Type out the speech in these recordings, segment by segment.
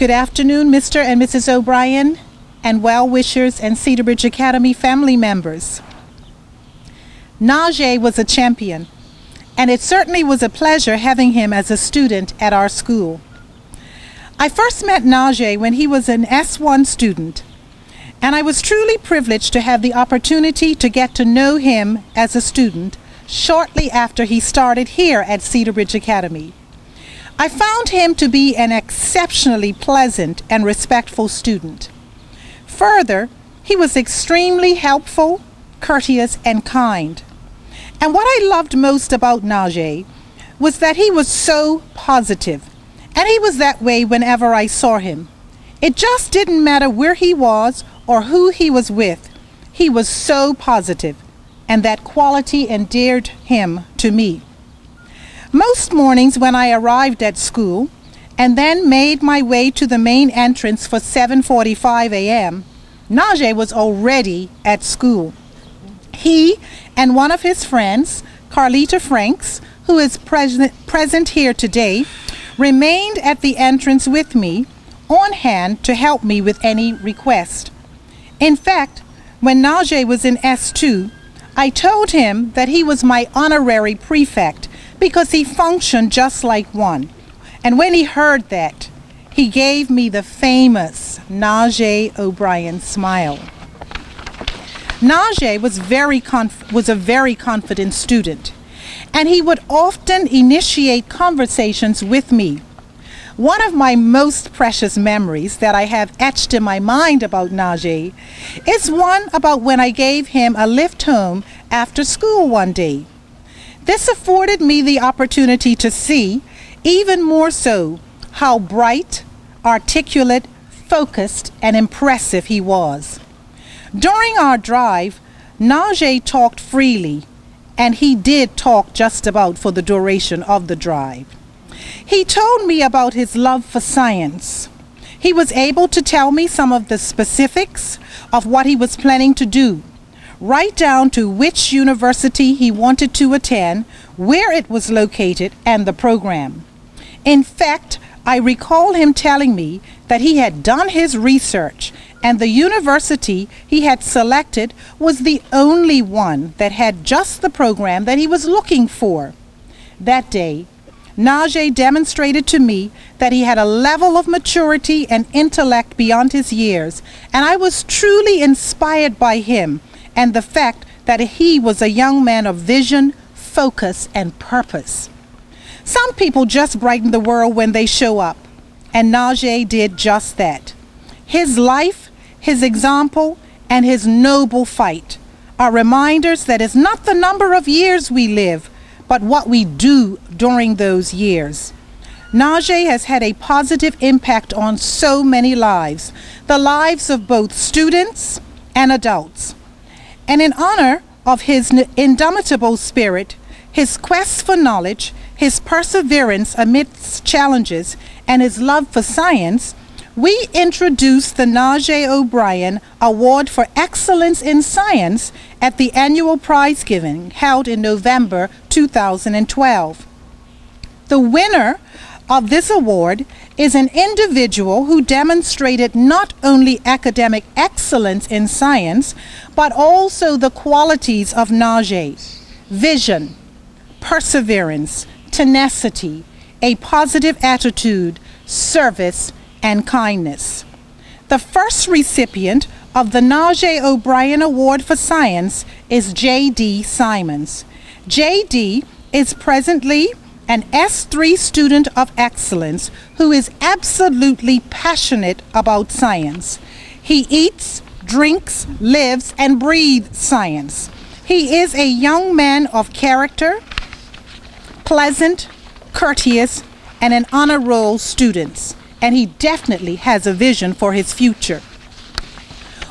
Good afternoon, Mr. and Mrs. O'Brien, and well-wishers and Cedar Bridge Academy family members. Nahge was a champion, and it certainly was a pleasure having him as a student at our school. I first met Nahge when he was an S1 student, and I was truly privileged to have the opportunity to get to know him as a student shortly after he started here at Cedar Bridge Academy. I found him to be an exceptionally pleasant and respectful student. Further, he was extremely helpful, courteous, and kind. And what I loved most about Nahge was that he was so positive, and he was that way whenever I saw him. It just didn't matter where he was or who he was with. He was so positive, and that quality endeared him to me. Most mornings when I arrived at school and then made my way to the main entrance for 7:45 a.m., Nahge was already at school. He and one of his friends, Carlita Franks, who is present here today, remained at the entrance with me, on hand to help me with any request. In fact, when Nahge was in S2, I told him that he was my honorary prefect because he functioned just like one. And when he heard that, he gave me the famous Nahge O'Brien smile. Nahge was a very confident student, and he would often initiate conversations with me. One of my most precious memories that I have etched in my mind about Nahge is one about when I gave him a lift home after school one day. This afforded me the opportunity to see, even more so, how bright, articulate, focused, and impressive he was. During our drive, Nahge talked freely, and he did talk just about for the duration of the drive. He told me about his love for science. He was able to tell me some of the specifics of what he was planning to do, right down to which university he wanted to attend, where it was located, and the program. In fact, I recall him telling me that he had done his research and the university he had selected was the only one that had just the program that he was looking for. That day, Nahge demonstrated to me that he had a level of maturity and intellect beyond his years, and I was truly inspired by him and the fact that he was a young man of vision, focus, and purpose. Some people just brighten the world when they show up, and Nahge did just that. His life, his example, and his noble fight are reminders that it's not the number of years we live, but what we do during those years. Nahge has had a positive impact on so many lives, the lives of both students and adults. And in honor of his indomitable spirit, his quest for knowledge, his perseverance amidst challenges, and his love for science, we introduced the Nahge O'Brien Award for Excellence in Science at the annual prize giving held in November 2012. The winner of this award is an individual who demonstrated not only academic excellence in science, but also the qualities of Nahge: vision, perseverance, tenacity, a positive attitude, service, and kindness. The first recipient of the Nahge O'Brien Award for Science is J.D. Simons. J.D. is presently an S3 student of excellence who is absolutely passionate about science. He eats, drinks, lives, and breathes science. He is a young man of character, pleasant, courteous, and an honor roll student, and he definitely has a vision for his future.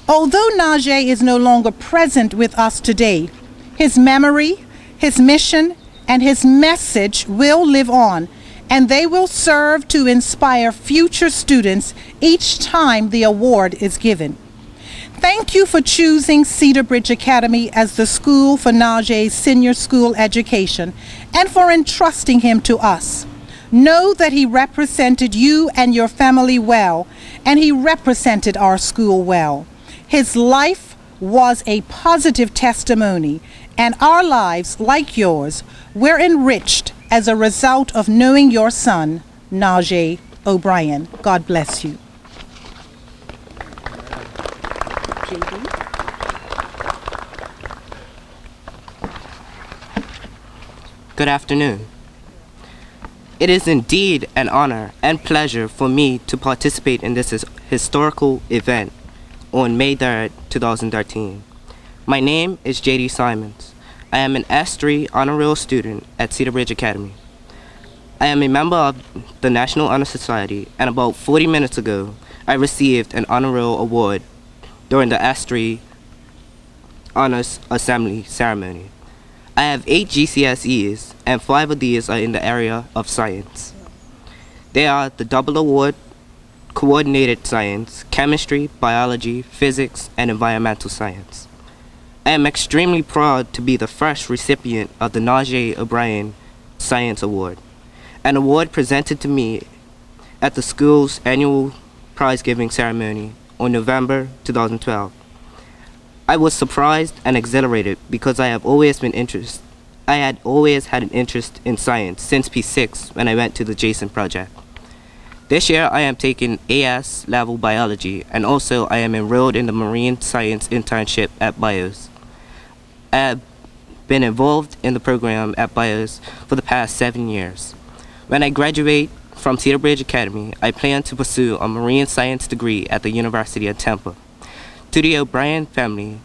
Although Nahge is no longer present with us today, his memory, his mission, and his message will live on, and they will serve to inspire future students each time the award is given. Thank you for choosing Cedar Bridge Academy as the school for Nahge's senior school education and for entrusting him to us. Know that he represented you and your family well, and he represented our school well. His life was a positive testimony, and our lives, like yours, were enriched as a result of knowing your son, Nahge O'Brien. God bless you. Good afternoon. It is indeed an honor and pleasure for me to participate in this historical event on May 3rd, 2013. My name is J.D. Simons. I am an S3 honor roll student at Cedar Ridge Academy. I am a member of the National Honor Society, and about 40 minutes ago, I received an honor roll award during the S3 Honors Assembly ceremony. I have 8 GCSEs, and 5 of these are in the area of science. They are the double award, coordinated science, chemistry, biology, physics, and environmental science. I am extremely proud to be the first recipient of the Nahge O'Brien Science Award, an award presented to me at the school's annual prize-giving ceremony on November 2012. I was surprised and exhilarated because I had always had an interest in science since P6 when I went to the Jason Project. This year I am taking AS level biology, and also I am enrolled in the marine science internship at BIOS. I have been involved in the program at BIOS for the past 7 years. When I graduate from Cedar Ridge Academy, I plan to pursue a marine science degree at the University of Tampa. To the O'Brien family,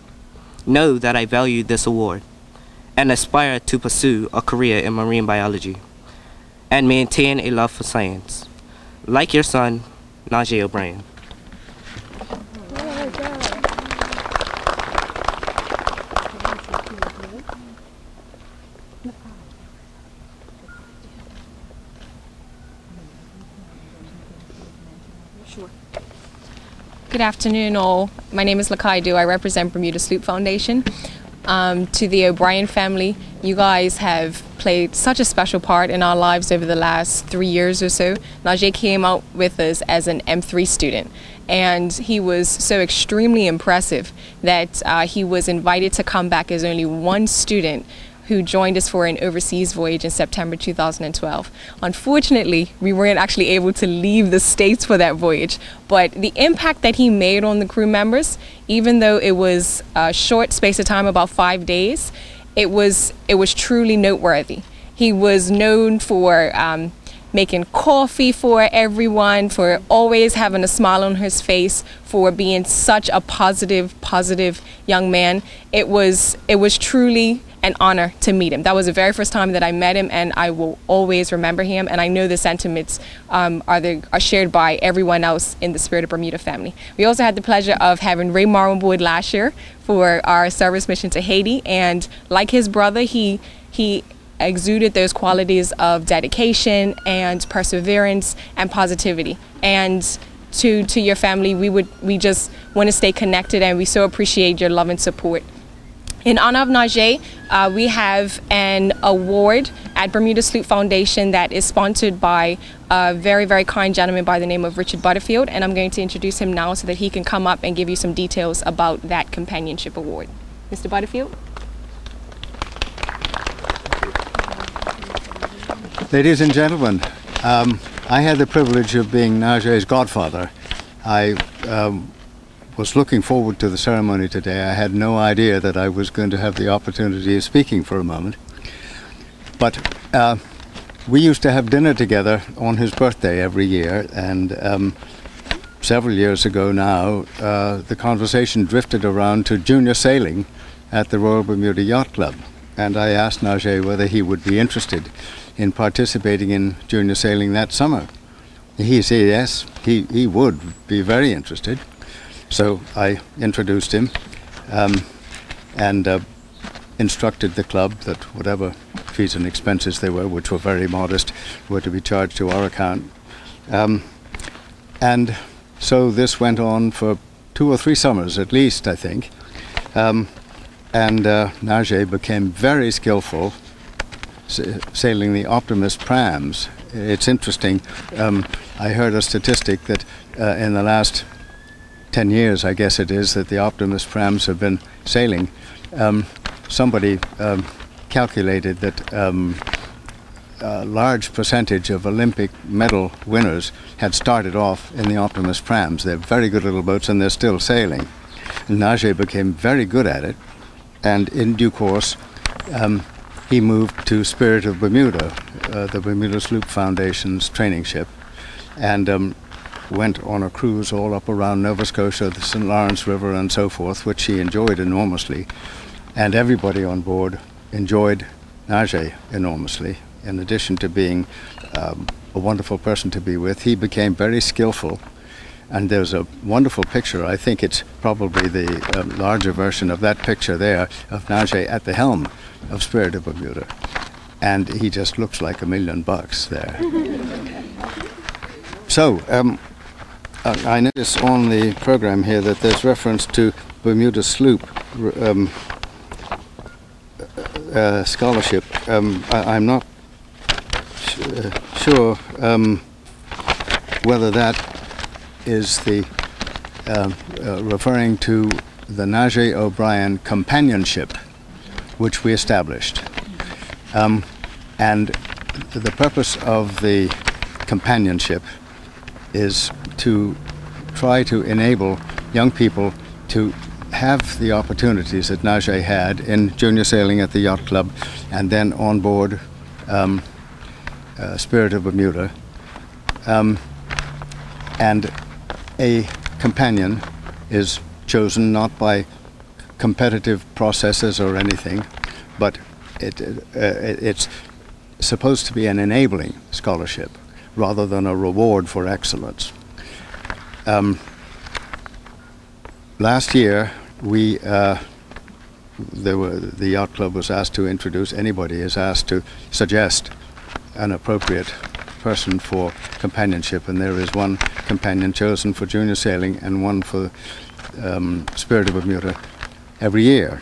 know that I value this award and aspire to pursue a career in marine biology and maintain a love for science. Like your son, Nahge O'Brien. Good afternoon, all. My name is Nahge. I represent Bermuda Sloop Foundation. To the O'Brien family, you guys have played such a special part in our lives over the last 3 years or so. Nahge came out with us as an M3 student, and he was so extremely impressive that he was invited to come back as only one student who joined us for an overseas voyage in September 2012. Unfortunately, we weren't actually able to leave the States for that voyage, but the impact that he made on the crew members, even though it was a short space of time, about 5 days, it was truly noteworthy. He was known for making coffee for everyone, for always having a smile on his face, for being such a positive young man. It was truly an honor to meet him. That was the very first time that I met him, and I will always remember him, and I know the sentiments are shared by everyone else in the Spirit of Bermuda family. We also had the pleasure of having Ray Morrow on board last year for our service mission to Haiti, and like his brother, he exuded those qualities of dedication and perseverance and positivity. And to your family, we just want to stay connected, and we so appreciate your love and support. In honor of Nahge, we have an award at Bermuda Sloop Foundation that is sponsored by a very, very kind gentleman by the name of Richard Butterfield, and I'm going to introduce him now so that he can come up and give you some details about that companionship award. Mr. Butterfield? Ladies and gentlemen, I had the privilege of being Nahge's godfather. I was looking forward to the ceremony today. I had no idea that I was going to have the opportunity of speaking for a moment. But we used to have dinner together on his birthday every year, and several years ago now, the conversation drifted around to junior sailing at the Royal Bermuda Yacht Club. And I asked Nahge whether he would be interested in participating in junior sailing that summer. He said yes, he would be very interested. So I introduced him and instructed the club that whatever fees and expenses they were, which were very modest, were to be charged to our account. And so this went on for 2 or 3 summers at least, I think. And Nahge became very skillful sailing the Optimist prams it's interesting. I heard a statistic that in the last 10 years, I guess it is, that the Optimist prams have been sailing. Somebody calculated that a large percentage of Olympic medal winners had started off in the Optimist prams. They're very good little boats and they're still sailing. And Nahge became very good at it, and in due course he moved to Spirit of Bermuda, the Bermuda Sloop Foundation's training ship, and went on a cruise all up around Nova Scotia, the St. Lawrence River and so forth, which he enjoyed enormously. And everybody on board enjoyed Nahge enormously. In addition to being a wonderful person to be with, he became very skillful. And there's a wonderful picture, I think it's probably the larger version of that picture there, of Nahge at the helm of Spirit of Bermuda. And he just looks like $1 million there. So, I notice on the program here that there's reference to Bermuda Sloop scholarship. I'm not sure whether that is the referring to the Nahge O'Brien companionship, which we established. And the purpose of the companionship is to try to enable young people to have the opportunities that Nahge had in junior sailing at the yacht club and then on board Spirit of Bermuda. And a companion is chosen not by competitive processes or anything, but it's supposed to be an enabling scholarship rather than a reward for excellence. Last year, the yacht club was asked to introduce, anybody is asked to suggest an appropriate person for companionship, and there is one companion chosen for junior sailing and one for Spirit of Bermuda every year.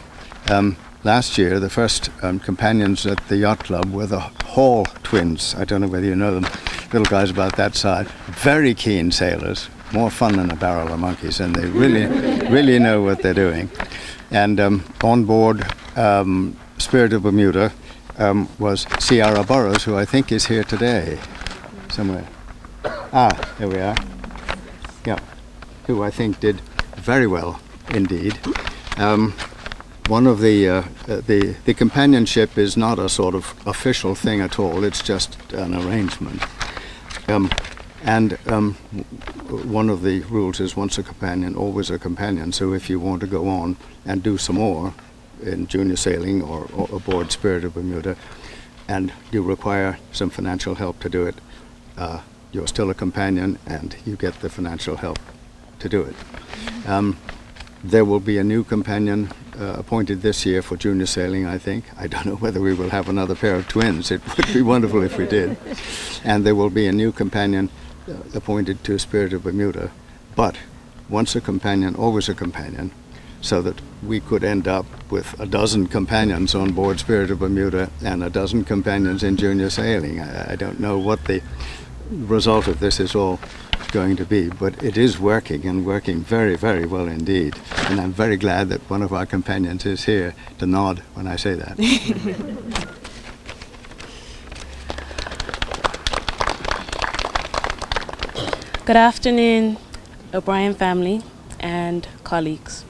Last year, the first companions at the yacht club were the Hall twins. I don't know whether you know them, little guys about that size, very keen sailors, more fun than a barrel of monkeys, and they really know what they're doing. And on board Spirit of Bermuda was Ciara Burrows, who I think is here today somewhere. Ah, there we are. Yeah, who I think did very well indeed. One of the companionship is not a sort of official thing at all. It's just an arrangement. And one of the rules is once a companion, always a companion. So if you want to go on and do some more in junior sailing or aboard Spirit of Bermuda, and you require some financial help to do it, you're still a companion and you get the financial help to do it. There will be a new companion appointed this year for junior sailing, I think. I don't know whether we will have another pair of twins. It would be wonderful if we did. And there will be a new companion appointed to Spirit of Bermuda. But once a companion, always a companion, so that we could end up with a dozen companions on board Spirit of Bermuda and a dozen companions in junior sailing. I don't know what the result of this is all going to be, but it is working, and working very, very well indeed. And I'm very glad that one of our companions is here to nod when I say that. Good afternoon, O'Brien family and colleagues.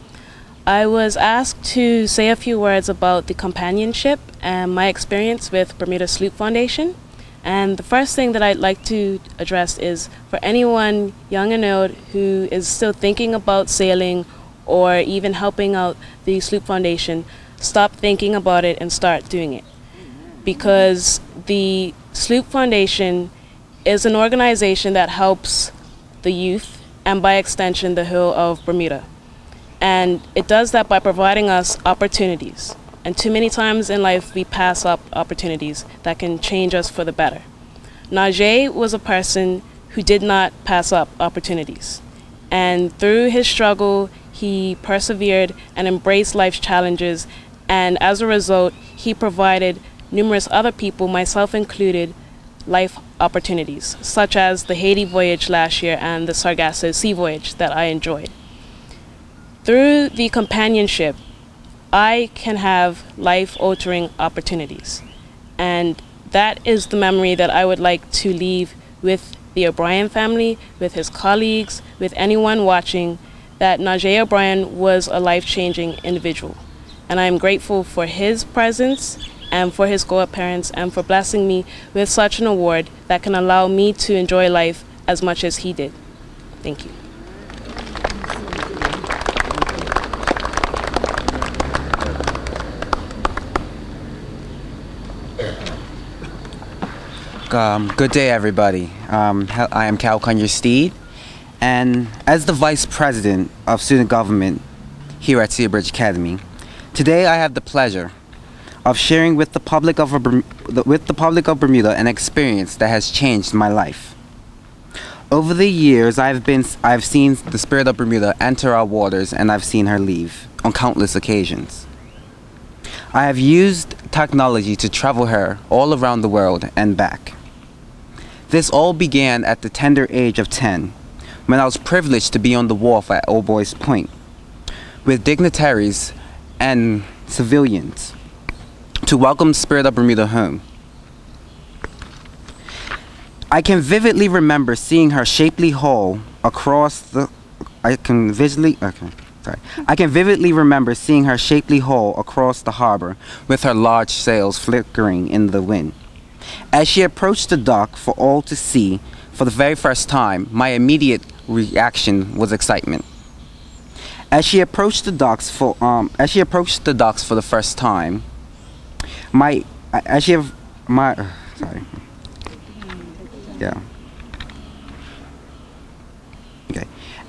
I was asked to say a few words about the companionship and my experience with Bermuda Sloop Foundation. And the first thing that I'd like to address is for anyone young and old who is still thinking about sailing or even helping out the Sloop Foundation, stop thinking about it and start doing it. Because the Sloop Foundation is an organization that helps the youth and by extension the whole of Bermuda. And it does that by providing us opportunities. And too many times in life we pass up opportunities that can change us for the better. Nahge was a person who did not pass up opportunities. And through his struggle, he persevered and embraced life's challenges. And as a result, he provided numerous other people, myself included, life opportunities, such as the Haiti voyage last year and the Sargasso Sea voyage that I enjoyed. Through the companionship, I can have life-altering opportunities. And that is the memory that I would like to leave with the O'Brien family, with his colleagues, with anyone watching, that Nahge O'Brien was a life-changing individual. And I am grateful for his presence and for his co-parents and for blessing me with such an award that can allow me to enjoy life as much as he did. Thank you. Good day, everybody. I am Cal Cunyer Steed, and as the Vice President of Student Government here at Cedar Bridge Academy, today I have the pleasure of sharing with the public of Bermuda an experience that has changed my life. Over the years, I've seen the spirit of Bermuda enter our waters, and I've seen her leave on countless occasions. I have used technology to travel her all around the world and back. This all began at the tender age of 10, when I was privileged to be on the wharf at Old Boys Point, with dignitaries and civilians, to welcome the spirit of Bermuda home. I can vividly remember seeing her shapely hull across the... I can vividly remember seeing her shapely hull across the harbor with her large sails flickering in the wind. As she approached the dock for all to see for the very first time, my immediate reaction was excitement. As she approached the docks for the first time,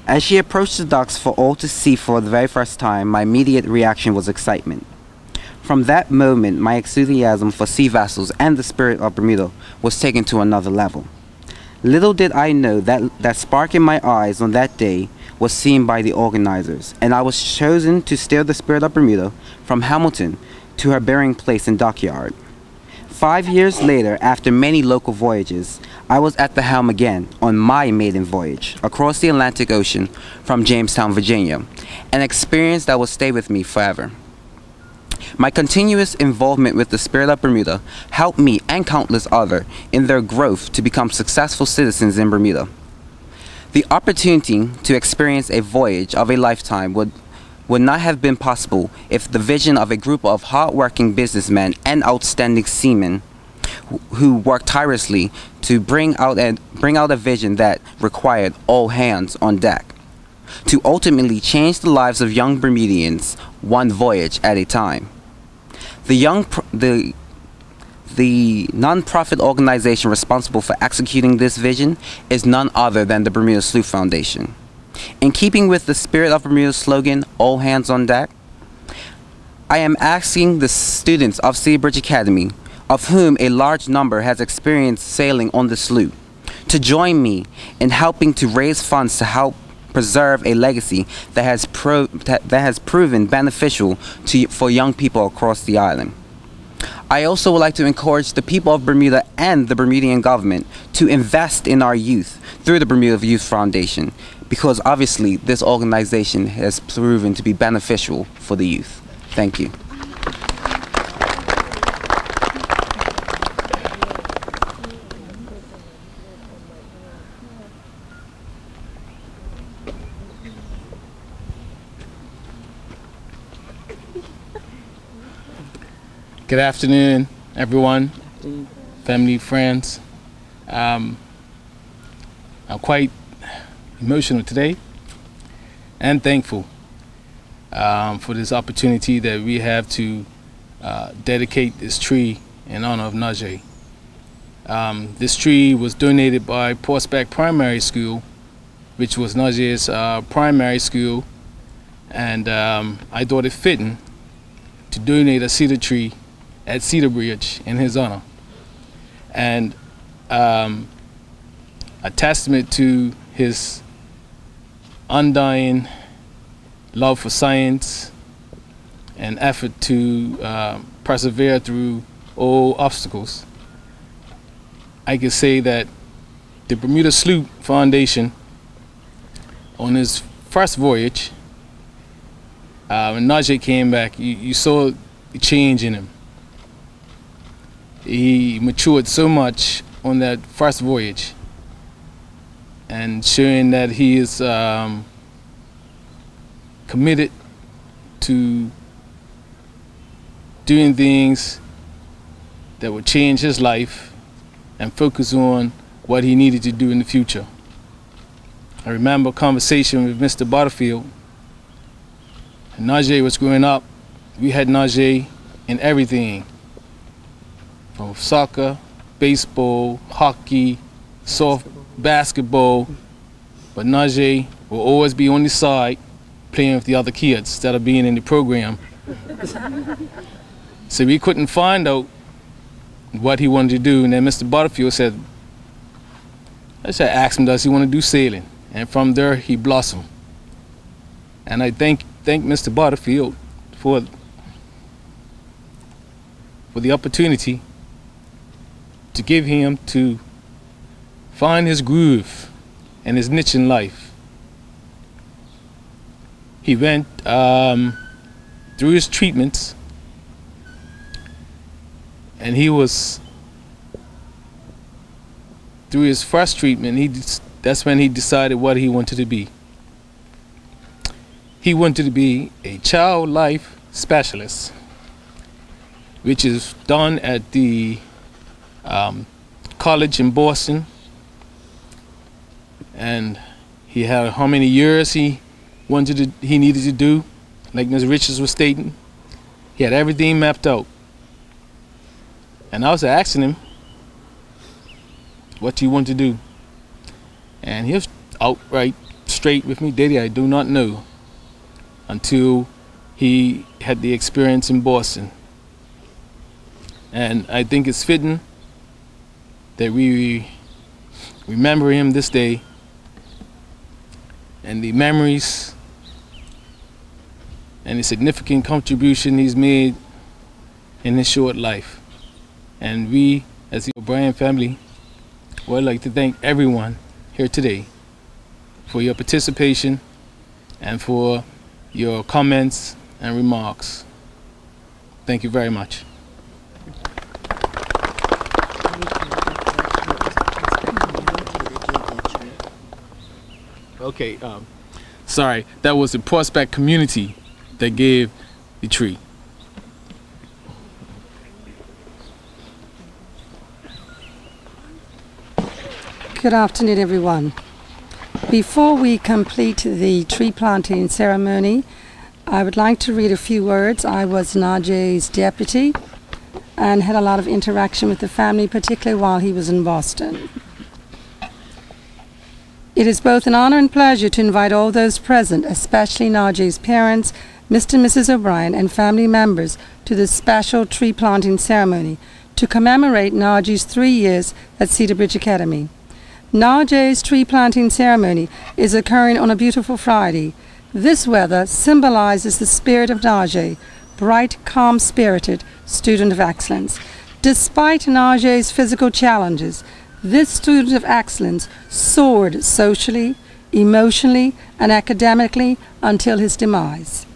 As she approached the docks for all to see for the very first time, my immediate reaction was excitement. From that moment, my enthusiasm for sea vessels and the spirit of Bermuda was taken to another level. Little did I know that spark in my eyes on that day was seen by the organizers, and I was chosen to steer the spirit of Bermuda from Hamilton to her bearing place in Dockyard. 5 years later, after many local voyages, I was at the helm again on my maiden voyage across the Atlantic Ocean from Jamestown, Virginia, an experience that will stay with me forever. My continuous involvement with the spirit of Bermuda helped me and countless others in their growth to become successful citizens in Bermuda. The opportunity to experience a voyage of a lifetime would not have been possible if the vision of a group of hard-working businessmen and outstanding seamen who worked tirelessly to bring out a vision that required all hands on deck, to ultimately change the lives of young Bermudians one voyage at a time. The non-profit organization responsible for executing this vision is none other than the Bermuda Sloop Foundation. In keeping with the spirit of Bermuda's slogan, all hands on deck, I am asking the students of Cedar Bridge Academy, of whom a large number has experienced sailing on the sloop, to join me in helping to raise funds to help preserve a legacy that has proven beneficial for young people across the island. I also would like to encourage the people of Bermuda and the Bermudian government to invest in our youth through the Bermuda Youth Foundation, because obviously this organization has proven to be beneficial for the youth. Thank you. Good afternoon, everyone, family, friends. I'm quite emotional today and thankful for this opportunity that we have to dedicate this tree in honor of Nahge. This tree was donated by Portsback Primary School, which was Nahge's primary school, and I thought it fitting to donate a cedar tree at Cedar Bridge in his honor. And a testament to his undying love for science and effort to persevere through all obstacles. I could say that the Bermuda Sloop Foundation, on his first voyage, when Nahge came back, you saw the change in him. He matured so much on that first voyage, and showing that he is committed to doing things that would change his life and focus on what he needed to do in the future. I remember a conversation with Mr. Butterfield. And Nahge was growing up. We had Nahge in everything, from soccer, baseball, hockey, soft basketball. But Nahge will always be on the side playing with the other kids instead of being in the program. So we couldn't find out what he wanted to do. And then Mr. Butterfield said, I asked him, does he want to do sailing? And from there, he blossomed. And I thank Mr. Butterfield for the opportunity to give him to find his groove and his niche in life. He went through his treatments, and he was, through his first treatment, that's when he decided what he wanted to be. He wanted to be a child life specialist, which is done at the college in Boston. And he had how many years he needed to do, like Ms. Richards was stating. He had everything mapped out. And I was asking him, what do you want to do? And he was outright straight with me, Daddy, I do not know, until he had the experience in Boston. And I think it's fitting that we remember him this day and the memories and the significant contribution he's made in his short life. And we, as the O'Brien family, would like to thank everyone here today for your participation and for your comments and remarks. Thank you very much. Okay, sorry, that was the Prospect community that gave the tree. Good afternoon, everyone. Before we complete the tree planting ceremony, I would like to read a few words. I was Nahge's deputy and had a lot of interaction with the family, particularly while he was in Boston. It is both an honor and pleasure to invite all those present, especially Nahge's parents, Mr. and Mrs. O'Brien, and family members to this special tree planting ceremony to commemorate Nahge's 3 years at Cedar Bridge Academy. Nahge's tree planting ceremony is occurring on a beautiful Friday. This weather symbolizes the spirit of Nahge, bright, calm-spirited student of excellence. Despite Nahge's physical challenges, this student of excellence soared socially, emotionally, and academically until his demise.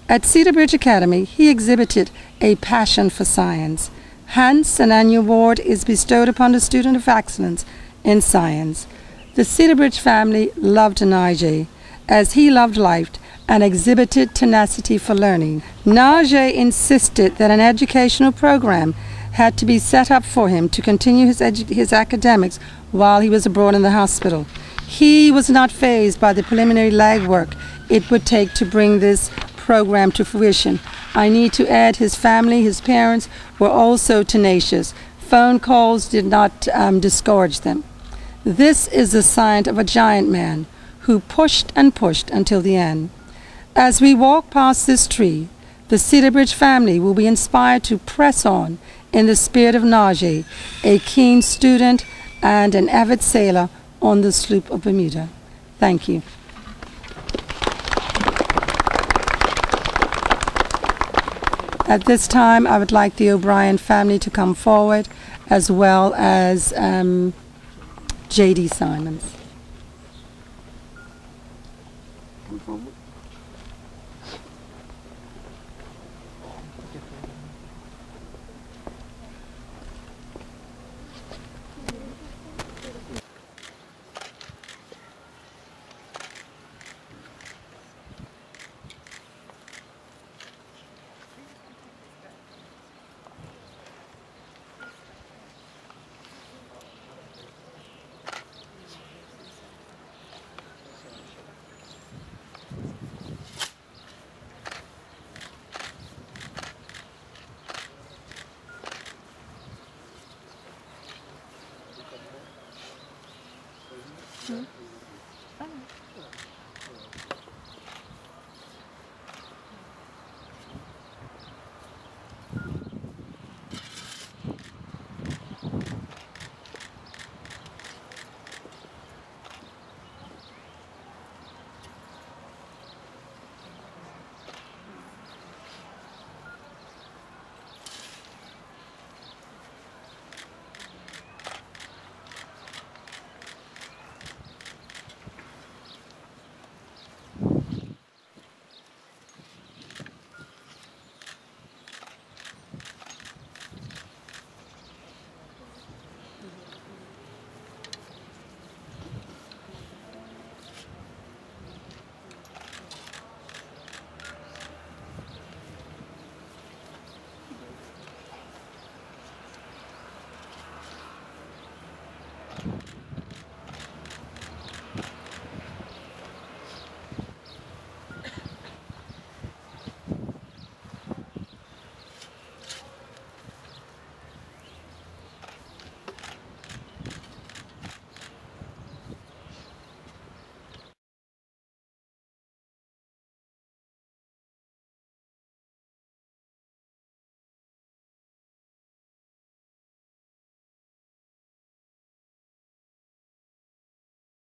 At Cedar Bridge Academy, he exhibited a passion for science. Hence, an annual award is bestowed upon the student of excellence in science. The Cedar Bridge family loved Nahge as he loved life and exhibited tenacity for learning. Nahge insisted that an educational program had to be set up for him to continue his academics while he was abroad in the hospital. He was not fazed by the preliminary legwork it would take to bring this program to fruition. I need to add his family, his parents, were also tenacious. Phone calls did not discourage them. This is the sign of a giant man who pushed and pushed until the end. As we walk past this tree, the Cedar Bridge family will be inspired to press on in the spirit of Nahge, a keen student and an avid sailor on the sloop of Bermuda. Thank you. At this time, I would like the O'Brien family to come forward as well as J.D. Simons. Mm-hmm.